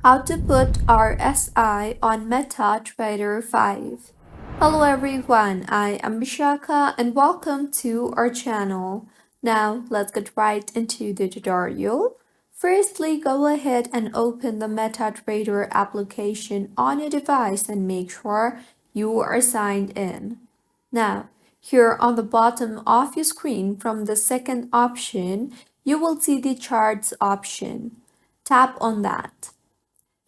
How to put RSI on MetaTrader 5. Hello everyone, I am Bishaka and welcome to our channel. Now let's get right into the tutorial. Firstly, go ahead and open the MetaTrader application on your device and make sure you are signed in. Now, here on the bottom of your screen from the second option, you will see the charts option. Tap on that.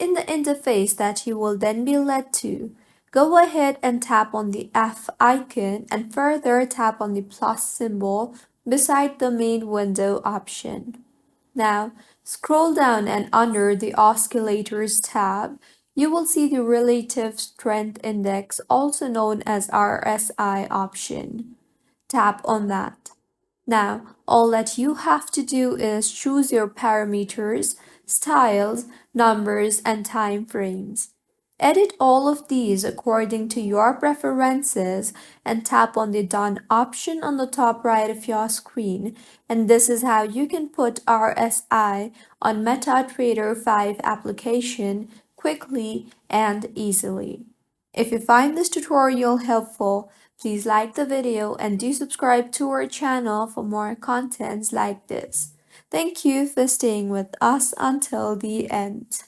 In the interface that you will then be led to, go ahead and tap on the F icon and further tap on the plus symbol beside the main window option. Now, scroll down and under the Oscillators tab, you will see the Relative Strength Index, also known as RSI option. Tap on that. Now, all that you have to do is choose your parameters, styles, numbers, and time frames. Edit all of these according to your preferences and tap on the Done option on the top right of your screen. And this is how you can put RSI on MetaTrader 5 application quickly and easily. If you find this tutorial helpful, please like the video and do subscribe to our channel for more contents like this. Thank you for staying with us until the end.